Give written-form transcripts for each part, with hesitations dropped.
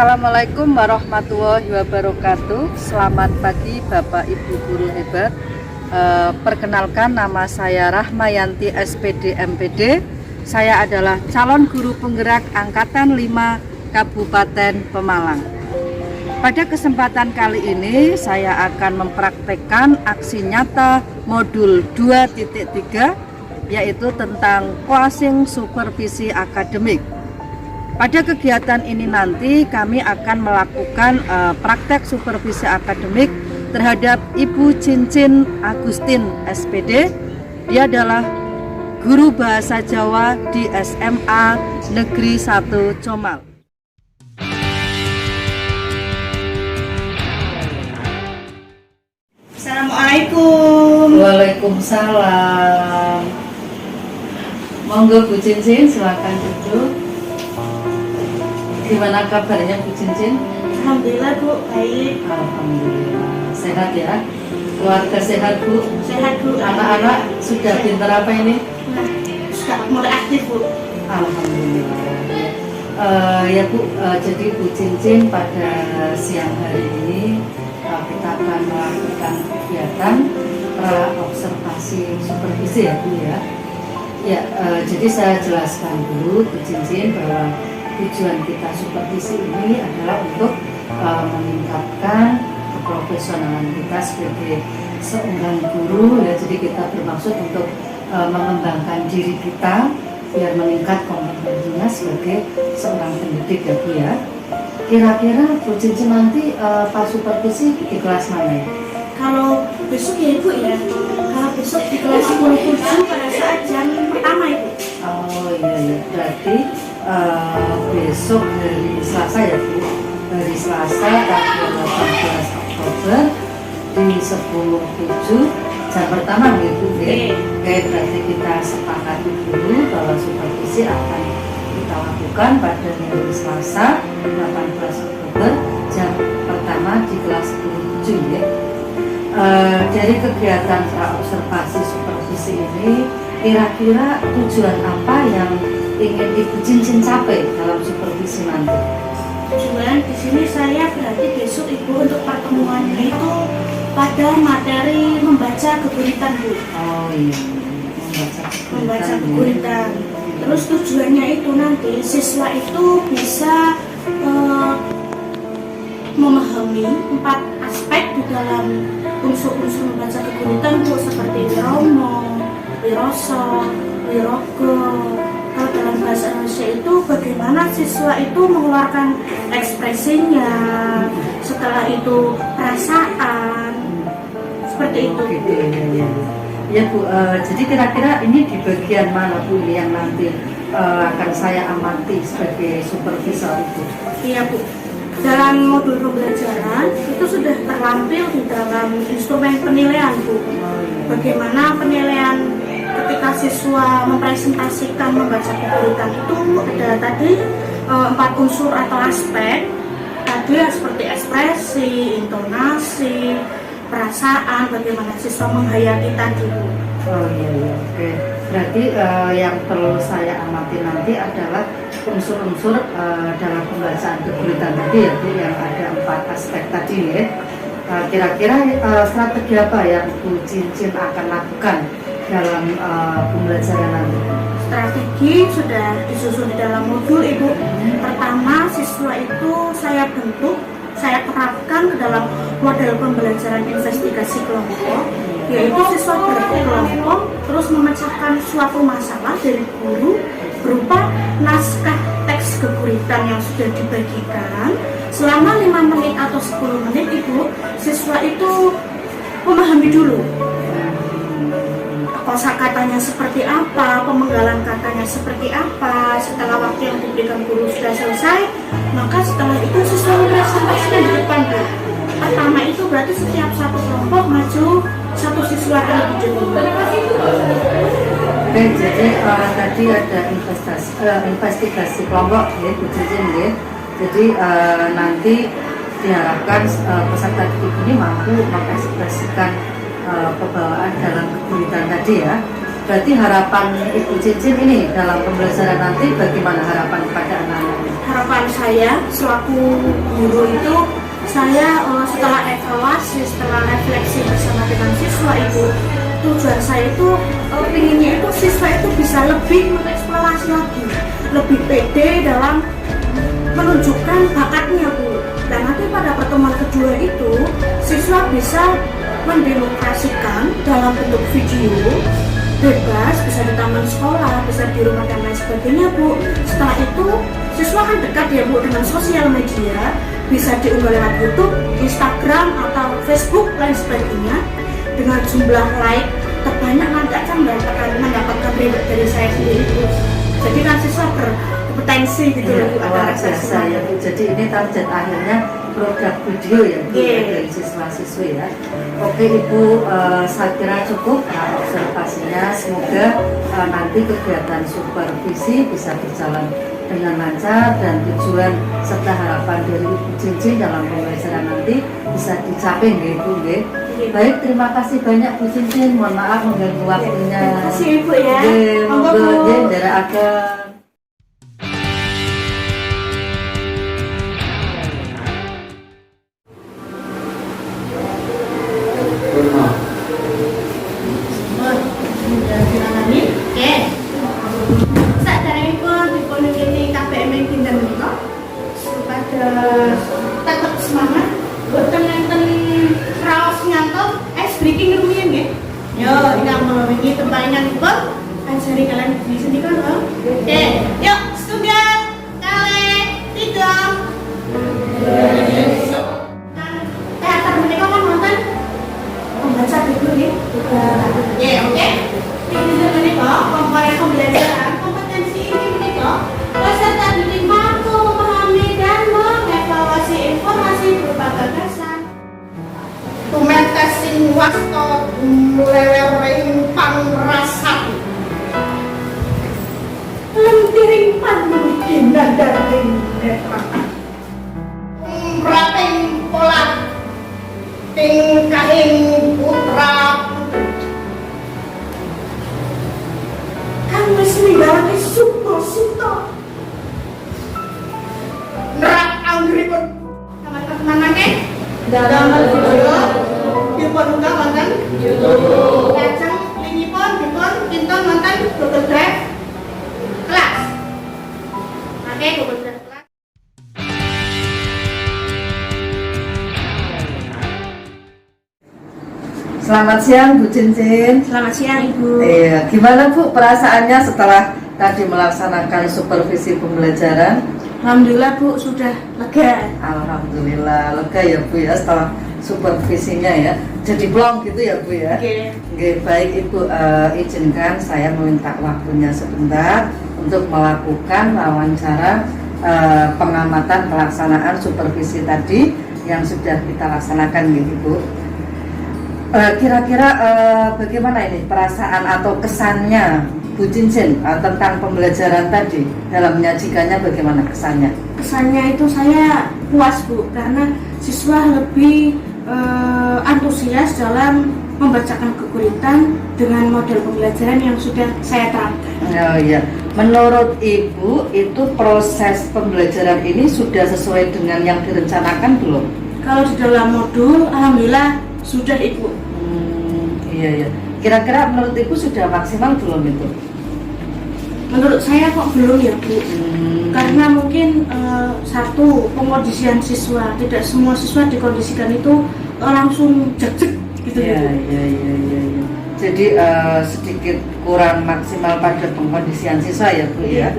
Assalamualaikum warahmatullahi wabarakatuh. Selamat pagi Bapak Ibu guru hebat. Perkenalkan, nama saya Rahmayanti SPD MPD. Saya adalah calon guru penggerak Angkatan 5 Kabupaten Pemalang. Pada kesempatan kali ini saya akan mempraktekkan aksi nyata modul 2.3, yaitu tentang coaching supervisi akademik. Pada kegiatan ini nanti kami akan melakukan praktek supervisi akademik terhadap Ibu Cincin Agustin SPD. Dia adalah guru bahasa Jawa di SMA Negeri 1 Comal. Assalamualaikum. Waalaikumsalam. Monggo Bu Cincin, silakan duduk. Gimana kabarnya Bu Cincin? Alhamdulillah Bu, baik. Alhamdulillah. Sehat ya? Keluarga sehat Bu? Sehat Bu. Anak-anak sudah pintar apa ini? Nah, sudah mulai aktif Bu. Alhamdulillah. Ya Bu, jadi Bu Cincin pada siang hari ini kita akan melakukan kegiatan observasi supervisi ya Bu ya. Ya, jadi saya jelaskan dulu Bu Cincin bahwa tujuan kita supervisi ini adalah untuk meningkatkan keprofesionalan kita sebagai seorang guru ya. Jadi kita bermaksud untuk mengembangkan diri kita biar meningkat kompetensinya sebagai seorang pendidik ya Bu ya. Kira-kira Bu Cincin nanti pas supervisi di kelas mana ya? Kalau besok ya Ibu ya, kalau besok di kelas 27 pada saat jam pertama Ibu. Oh iya, berarti besok hari Selasa ya Bu, hari Selasa tanggal 18 Oktober di 10.7 jam pertama gitu ya. Oke, berarti kita sepakati dulu bahwa supervisi akan kita lakukan pada hari Selasa 18 Oktober jam pertama di kelas 10.7 ya. Dari kegiatan observasi supervisi ini, kira-kira tujuan apa yang ingin Ibu Cincin capai dalam supervisi nanti? Tujuan di sini saya berarti besok Ibu untuk pertemuannya itu pada materi membaca keguritan Bu. Oh iya, Membaca keguritan. Terus tujuannya itu nanti siswa itu bisa memahami 4 aspek di dalam unsur-unsur membaca keguritan Bu, seperti wiromo, wiroso, wirogo. Kalau dalam bahasa Indonesia itu bagaimana siswa itu mengeluarkan ekspresinya, setelah itu perasaan, seperti itu. Gitu, ya Bu, jadi kira-kira ini di bagian mana Bu yang nanti akan saya amati sebagai supervisor itu? Iya Bu, dalam modul pembelajaran itu sudah terlampir di dalam instrumen penilaian Bu. Bagaimana penilaian ketika siswa mempresentasikan membaca keguritan itu ada tadi 4 unsur atau aspek tadi ya, seperti ekspresi, intonasi, perasaan, bagaimana siswa menghayati tadi Bu. Oh iya, oke. Berarti yang perlu saya amati nanti adalah unsur-unsur dalam pembacaan keguritan tadi ya Bu, yang ada 4 aspek tadi ya. Kira-kira strategi apa yang Bu Cincin akan lakukan dalam pembelajaran nanti? Strategi sudah disusun di dalam modul Ibu. Pertama, siswa itu saya bentuk, saya terapkan ke dalam model pembelajaran investigasi kelompok, yaitu siswa berkelompok terus memecahkan suatu masalah dari guru berupa naskah teks keguritan yang sudah dibagikan. Selama 5 menit atau 10 menit Ibu, siswa itu memahami dulu kosakatanya seperti apa, pemenggalan katanya seperti apa. Setelah waktu yang diberikan guru sudah selesai, maka setelah itu siswa mempresentasikan di depan Bu. Pertama itu berarti setiap satu kelompok maju satu siswa terlebih dahulu. Oke, jadi tadi ada investigasi kelompok ya Bu Cincin ya. Jadi nanti diharapkan peserta didik ini mampu mengekspresikan pembawaan dalam keguritan tadi ya. Berarti harapan Ibu Cincin ini dalam pembelajaran nanti bagaimana harapan kepada anak-anak? Harapan saya selaku guru itu, saya setelah evaluasi, setelah refleksi bersama dengan siswa itu, tujuan saya itu inginnya itu siswa itu bisa lebih mengeksplorasi lagi, lebih pede dalam menunjukkan bakatnya Bu. Dan nanti pada pertemuan kedua itu siswa bisa mendemonstrasikan dalam bentuk video bebas, bisa di taman sekolah, bisa di rumah dan lain sebagainya Bu. Setelah itu siswa kan dekat ya Bu dengan sosial media, bisa diunggah lewat YouTube, Instagram atau Facebook lain sebagainya. Dengan jumlah like terbanyak nanti akan mendapatkan reward dari saya sendiri Bu. Jadi kan siswa berkompetensi gitu ya Bu, ada rasa ya Bu. Jadi ini target akhirnya produk video ya Bu, dari siswa-siswi ya. Oke Ibu, saya kira cukup observasinya. Semoga nanti kegiatan supervisi bisa berjalan dengan lancar dan tujuan serta harapan dari Ibu Cincin dalam pembelajaran nanti bisa dicapai nggih Bu nggih. Baik, terima kasih banyak Bu Cincin. Mohon maaf mengganggu waktunya. Terima kasih Ibu ya. Monggo nggih nderekaken. Tetap semangat, boten nenten raos ngantuk, ice breaking rumiyin nggih. Yo, ingkang wingi tempalinganipun ajari kalian di sini kan, Oke, yuk setunggal, kalih, tiga. Teater menika kan wonten pembaca buku nggih. Oke. Ini menika komponen pembelajaran kompetensi ini menika peserta didik mampu memahami dan mengevaluasi informasi berupa gagasan. Tumetasin wasta lelering pangrasat. Lentiring panmungkin nadaring netra. Umrating pola tingkahing putra kang wis ninggalake suto-suto. Nerak anggripun kamar ketenanganke damel video dipun unggah wonten YouTube. Lajeng linkipun dipun kinten wonten Google Drive kelas. Oke, Google Drive kelas. Selamat siang Bu Cincin. Selamat siang Ibu. Iya, gimana Bu perasaannya setelah tadi melaksanakan supervisi pembelajaran? Alhamdulillah Bu, sudah lega. Alhamdulillah lega ya Bu ya setelah supervisinya ya. Jadi plong gitu ya Bu ya. Oke, baik Ibu, izinkan saya meminta waktunya sebentar untuk melakukan wawancara pengamatan pelaksanaan supervisi tadi yang sudah kita laksanakan gitu Bu. Kira-kira bagaimana ini perasaan atau kesannya Bu Cincin tentang pembelajaran tadi, dalam menyajikannya bagaimana kesannya? Kesannya itu saya puas Bu, karena siswa lebih antusias dalam membacakan keguritan dengan model pembelajaran yang sudah saya terapkan. Oh iya, menurut Ibu itu proses pembelajaran ini sudah sesuai dengan yang direncanakan belum? Kalau di dalam modul, alhamdulillah sudah Ibu. Iya. Kira-kira menurut Ibu sudah maksimal belum itu? Menurut saya kok belum ya Bu. Karena mungkin satu, pengkondisian siswa, tidak semua siswa dikondisikan itu langsung jek-jek gitu ya Bu. Iya. Jadi sedikit kurang maksimal pada pengkondisian siswa ya Bu ya.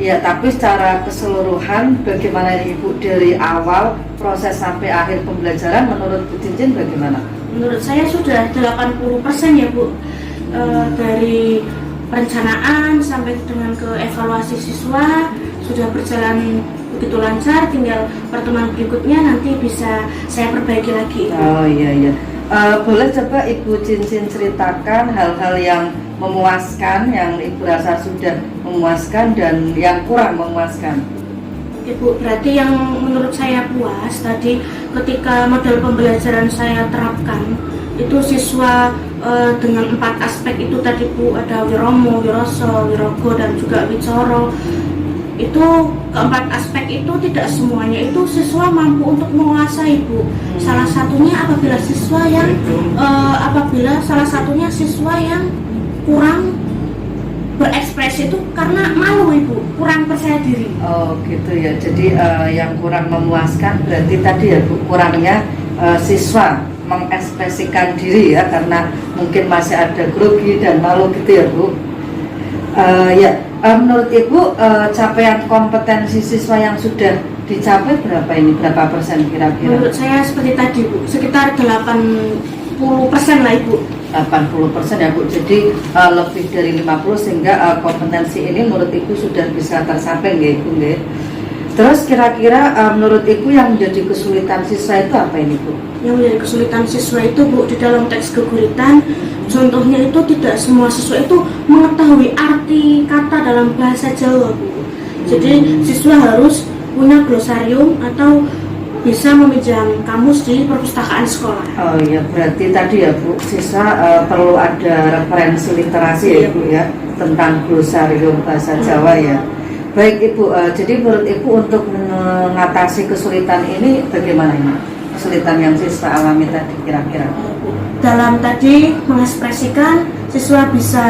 Iya, tapi secara keseluruhan bagaimana Ibu dari awal proses sampai akhir pembelajaran menurut Bu Cincin bagaimana? Menurut saya sudah 80% ya Bu, dari perencanaan sampai dengan ke evaluasi siswa sudah berjalan begitu lancar. Tinggal pertemuan berikutnya nanti bisa saya perbaiki lagi. Oh iya. Boleh coba Ibu Cincin ceritakan hal-hal yang memuaskan, yang Ibu rasa sudah memuaskan dan yang kurang memuaskan. Ibu, berarti yang menurut saya puas tadi ketika model pembelajaran saya terapkan itu siswa dengan 4 aspek itu tadi Bu, ada wiromo, wiroso, wirogo, dan juga wicoro. Itu keempat aspek itu tidak semuanya itu siswa mampu untuk menguasai Bu. Salah satunya apabila salah satunya siswa yang kurang berekspresi itu karena malu Ibu, kurang percaya diri. Oh gitu ya, jadi yang kurang memuaskan berarti tadi ya Bu, kurangnya siswa mengekspresikan diri ya, karena mungkin masih ada grogi dan malu gitu ya Bu. Menurut Ibu capaian kompetensi siswa yang sudah dicapai berapa ini? Berapa persen kira-kira? Menurut saya seperti tadi Bu, sekitar 80% lah Ibu. 80% ya Bu, jadi lebih dari 50 sehingga kompetensi ini menurut Ibu sudah bisa tercapai nggih Ibu nggih? Terus kira-kira menurut Ibu yang menjadi kesulitan siswa itu apa ini Bu? Yang menjadi kesulitan siswa itu Bu, di dalam teks keguritan contohnya itu tidak semua siswa itu mengetahui arti kata dalam bahasa Jawa Bu. Jadi siswa harus punya glosarium atau bisa meminjam kamus di perpustakaan sekolah. Oh iya, berarti tadi ya Bu, siswa perlu ada referensi literasi ya Bu ya, tentang glosarium bahasa Jawa ya. Baik Ibu, jadi menurut Ibu untuk mengatasi kesulitan ini bagaimana ini? Kesulitan yang siswa alami tadi kira-kira? Dalam tadi mengekspresikan, siswa bisa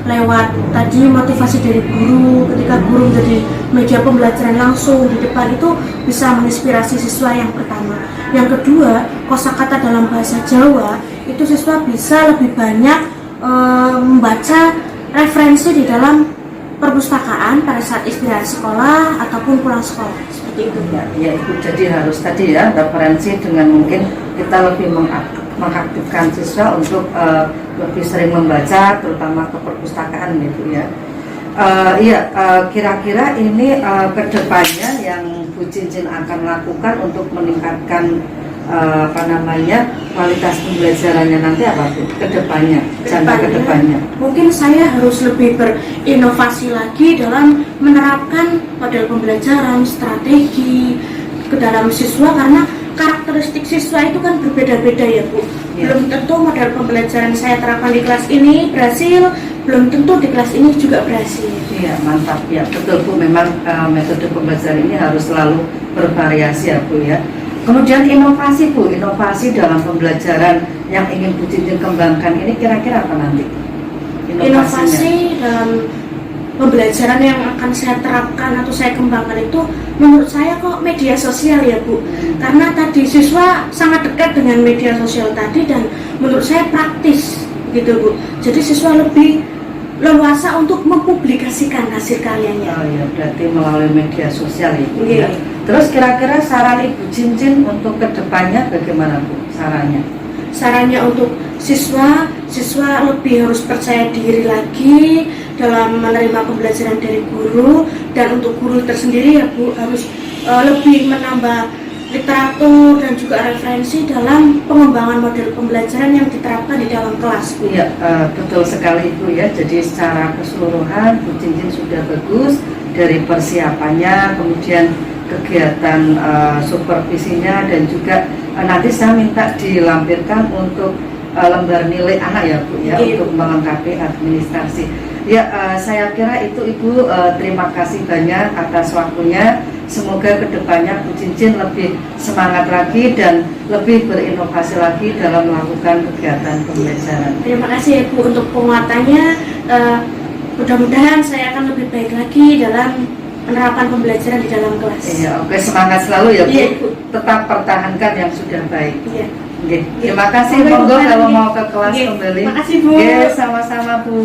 lewat tadi motivasi dari guru, ketika guru menjadi media pembelajaran langsung di depan itu bisa menginspirasi siswa yang pertama. Yang kedua, kosakata dalam bahasa Jawa itu siswa bisa lebih banyak membaca referensi di dalam perpustakaan pada saat istirahat sekolah ataupun pulang sekolah, seperti itu. Ya Ibu, jadi harus tadi ya referensi dengan mungkin kita lebih mengaktifkan siswa untuk lebih sering membaca, terutama ke perpustakaan gitu ya. Kira-kira ini kedepannya yang Bu Cincin akan lakukan untuk meningkatkan kualitas pembelajarannya nanti apa Bu? Kedepannya, jangka kedepannya. Mungkin saya harus lebih berinovasi lagi dalam menerapkan model pembelajaran, strategi ke dalam siswa, karena karakteristik siswa itu kan berbeda-beda ya Bu. Belum tentu model pembelajaran saya terapkan di kelas ini berhasil, belum tentu di kelas ini juga berhasil. Iya, mantap ya, betul Bu. Memang metode pembelajaran ini harus selalu bervariasi ya Bu ya. Kemudian inovasi Bu, inovasi dalam pembelajaran yang ingin Bu Cincin kembangkan ini kira-kira apa nanti? Inovasi dalam pembelajaran yang akan saya terapkan atau saya kembangkan itu menurut saya kok media sosial ya Bu. Karena tadi siswa sangat dekat dengan media sosial tadi dan menurut saya praktis gitu Bu. Jadi siswa lebih leluasa untuk mempublikasikan hasil karyanya. Oh ya, berarti melalui media sosial ya Bu ya. Terus kira-kira saran Ibu Cincin untuk kedepannya bagaimana Bu sarannya? Sarannya untuk siswa lebih harus percaya diri lagi dalam menerima pembelajaran dari guru, dan untuk guru tersendiri ya Bu harus lebih menambah literatur dan juga referensi dalam pengembangan model pembelajaran yang diterapkan di dalam kelas Bu. Iya, betul sekali Bu ya. Jadi secara keseluruhan Bu Cincin sudah bagus dari persiapannya, kemudian kegiatan supervisinya, dan juga nanti saya minta dilampirkan untuk lembar nilai anak ya Bu ya, untuk melengkapi administrasi. Ya, saya kira itu Ibu. Terima kasih banyak atas waktunya. Semoga kedepannya Bu Cincin lebih semangat lagi dan lebih berinovasi lagi dalam melakukan kegiatan pembelajaran. Terima kasih Bu untuk penguatannya. Mudah-mudahan saya akan lebih baik lagi dalam penerapan pembelajaran di dalam kelas. Iya, oke, semangat selalu ya Bu. Iya, Bu. Tetap pertahankan yang sudah baik. Iya. Terima kasih. Monggo kalau mau ke kelas kembali. Terima kasih Bu. Sama-sama Bu.